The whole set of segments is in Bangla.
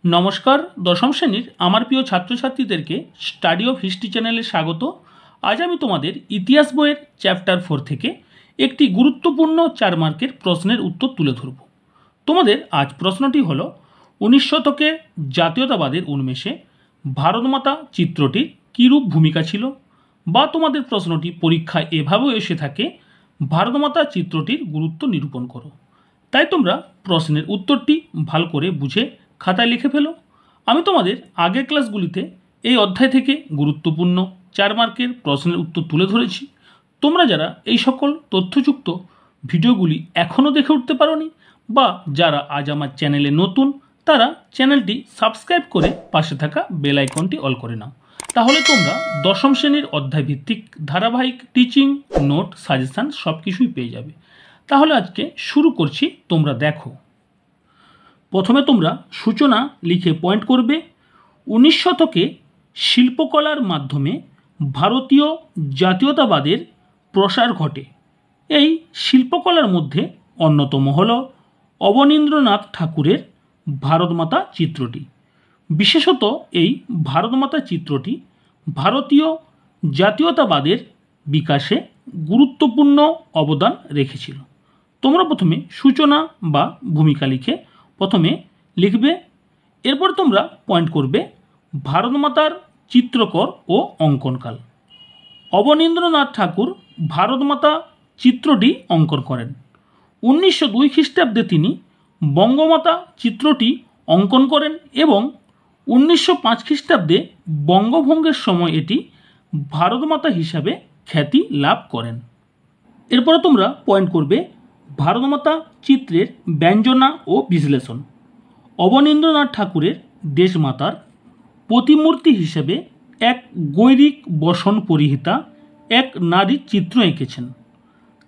নমস্কার দশম শ্রেণীর আমার প্রিয় ছাত্রছাত্রীদেরকে স্টাডি অফ হিস্ট্রি চ্যানেলে স্বাগত। আজ আমি তোমাদের ইতিহাস বইয়ের চ্যাপ্টার 4 থেকে একটি গুরুত্বপূর্ণ 4 মার্কের প্রশ্নের উত্তর তুলে ধরব। তোমাদের আজ প্রশ্নটি হলো 19 শতকে জাতীয়তাবাদের উন্মেষে ভারতমাতা চিত্রটির কীরূপ ভূমিকা ছিল, বা তোমাদের প্রশ্নটি পরীক্ষায় এভাবেও এসে থাকে, ভারতমাতা চিত্রটির গুরুত্ব নিরূপণ করো। তাই তোমরা প্রশ্নের উত্তরটি ভালো করে বুঝে খাতায় লিখে ফেলো। আমি তোমাদের আগের ক্লাসগুলিতে এই অধ্যায় থেকে গুরুত্বপূর্ণ 4 মার্কের প্রশ্নের উত্তর তুলে ধরেছি। তোমরা যারা এই সকল তথ্যযুক্ত ভিডিওগুলি এখনও দেখে উঠতে পারোনি, বা যারা আজ আমার চ্যানেলে নতুন, তারা চ্যানেলটি সাবস্ক্রাইব করে পাশে থাকা বেল আইকনটি অল করে নাও। তাহলে তোমরা দশম শ্রেণীর অধ্যায় ভিত্তিক ধারাবাহিক টিচিং, নোট, সাজেশান সব কিছুই পেয়ে যাবে। তাহলে আজকে শুরু করছি, তোমরা দেখো। প্রথমে তোমরা সূচনা লিখে পয়েন্ট করবে। 19 শতকে শিল্পকলার মাধ্যমে ভারতীয় জাতীয়তাবাদের প্রসার ঘটে। এই শিল্পকলার মধ্যে অন্যতম হল অবনীন্দ্রনাথ ঠাকুরের ভারতমাতা চিত্রটি। বিশেষত এই ভারতমাতা চিত্রটি ভারতীয় জাতীয়তাবাদের বিকাশে গুরুত্বপূর্ণ অবদান রেখেছিল। তোমরা প্রথমে সূচনা বা ভূমিকা লিখে প্রথমে লিখবে। এরপর তোমরা পয়েন্ট করবে ভারতমাতার চিত্রকর ও অঙ্কনকাল। অবনীন্দ্রনাথ ঠাকুর ভারতমাতা চিত্রটি অঙ্কন করেন। 1902 খ্রিস্টাব্দে তিনি বঙ্গমাতা চিত্রটি অঙ্কন করেন এবং 1905 খ্রিস্টাব্দে বঙ্গভঙ্গের সময় এটি ভারতমাতা হিসাবে খ্যাতি লাভ করেন। এরপরে তোমরা পয়েন্ট করবে ভারতমাতা চিত্রের ব্যঞ্জনা ও বিশ্লেষণ। অবনীন্দ্রনাথ ঠাকুরের দেশমাতার প্রতিমূর্তি হিসেবে এক গৈরিক বসন পরিহিতা এক নারীর চিত্র এঁকেছেন।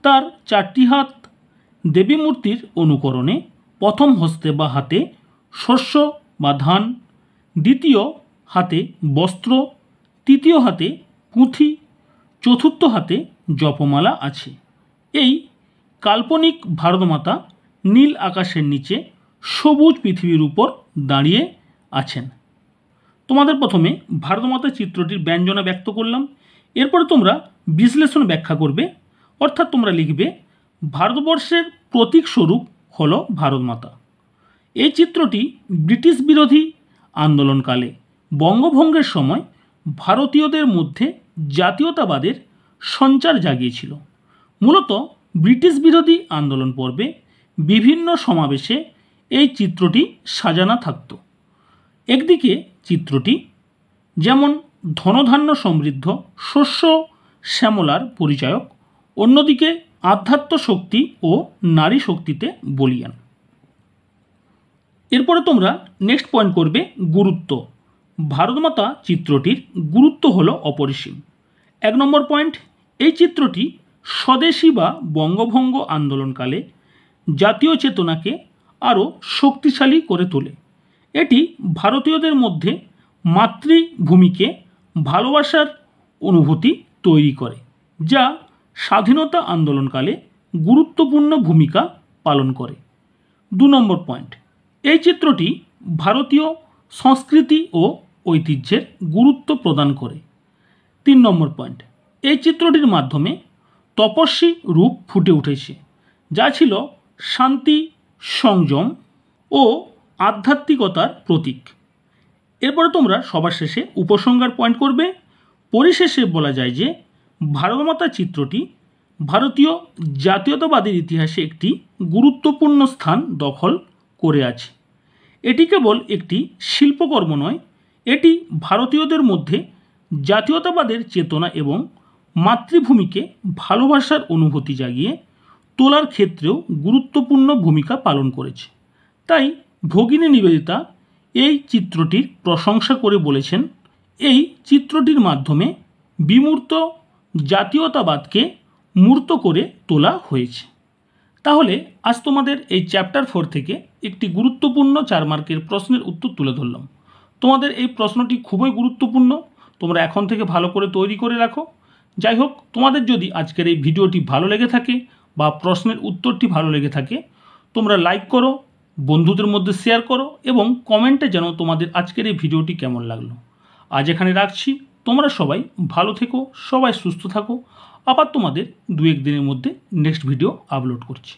তার 4টি হাত। দেবী মূর্তির অনুকরণে প্রথম হস্তে বা হাতে শস্য বা ধান, দ্বিতীয় হাতে বস্ত্র, তৃতীয় হাতে পুঁথি, চতুর্থ হাতে জপমালা আছে। এই কাল্পনিক ভারতমাতা নীল আকাশের নিচে সবুজ পৃথিবীর উপর দাঁড়িয়ে আছেন। তোমাদের প্রথমে ভারতমাতা চিত্রটির ব্যঞ্জনা ব্যক্ত করলাম। এরপরে তোমরা বিশ্লেষণ ব্যাখ্যা করবে, অর্থাৎ তোমরা লিখবে ভারতবর্ষের প্রতীক স্বরূপ হল ভারতমাতা। এই চিত্রটি ব্রিটিশ বিরোধী আন্দোলনকালে বঙ্গভঙ্গের সময় ভারতীয়দের মধ্যে জাতীয়তাবাদের সঞ্চার জাগিয়েছিল। মূলত ব্রিটিশ বিরোধী আন্দোলন পর্বে বিভিন্ন সমাবেশে এই চিত্রটি সাজানো থাকত। একদিকে চিত্রটি যেমন ধনধান্য সমৃদ্ধ শস্য শ্যামলার পরিচায়ক, অন্যদিকে আধ্যাত্ম শক্তি ও নারী শক্তিতে বলীয়ান। এরপরে তোমরা নেক্সট পয়েন্ট করবে গুরুত্ব। ভারতমাতা চিত্রটির গুরুত্ব হলো অপরিসীম। 1 নম্বর পয়েন্ট, এই চিত্রটি স্বদেশী বা বঙ্গভঙ্গ আন্দোলনকালে জাতীয় চেতনাকে আরও শক্তিশালী করে তোলে। এটি ভারতীয়দের মধ্যে মাতৃভূমিকে ভালোবাসার অনুভূতি তৈরি করে, যা স্বাধীনতা আন্দোলনকালে গুরুত্বপূর্ণ ভূমিকা পালন করে। 2 নম্বর পয়েন্ট, এই চিত্রটি ভারতীয় সংস্কৃতি ও ঐতিহ্যের গুরুত্ব প্রদান করে। 3 নম্বর পয়েন্ট, এই চিত্রটির মাধ্যমে তপস্বী রূপ ফুটে উঠেছে, যা ছিল শান্তি, সংযম ও আধ্যাত্মিকতার প্রতীক। এরপরে তোমরা সবার শেষে উপসংহার পয়েন্ট করবে। পরিশেষে বলা যায় যে ভারতমাতা চিত্রটি ভারতীয় জাতীয়তাবাদের ইতিহাসে একটি গুরুত্বপূর্ণ স্থান দখল করে আছে। এটি কেবল একটি শিল্পকর্ম নয়, এটি ভারতীয়দের মধ্যে জাতীয়তাবাদের চেতনা এবং মাতৃভূমিকে ভালোবাসার অনুভূতি জাগিয়ে তোলার ক্ষেত্রেও গুরুত্বপূর্ণ ভূমিকা পালন করেছে। তাই ভগিনী নিবেদিতা এই চিত্রটির প্রশংসা করে বলেছেন, এই চিত্রটির মাধ্যমে বিমূর্ত জাতীয়তাবাদকে মূর্ত করে তোলা হয়েছে। তাহলে আজ তোমাদের এই চ্যাপ্টার 4 থেকে একটি গুরুত্বপূর্ণ 4 মার্কের প্রশ্নের উত্তর তুলে ধরলাম। তোমাদের এই প্রশ্নটি খুবই গুরুত্বপূর্ণ, তোমরা এখন থেকে ভালো করে তৈরি করে রাখো। যাই হোক, তোমাদের যদি আজকের এই ভিডিওটি ভালো লেগে থাকে বা প্রশ্নের উত্তরটি ভালো লেগে থাকে, তোমরা লাইক করো, বন্ধুদের মধ্যে শেয়ার করো এবং কমেন্টে জানাও তোমাদের আজকের এই ভিডিওটি কেমন লাগলো। আজ এখানে রাখছি, তোমরা সবাই ভালো থেকো, সবাই সুস্থ থাকো। আবার তোমাদের 2-1 দিনের মধ্যে নেক্সট ভিডিও আপলোড করছি।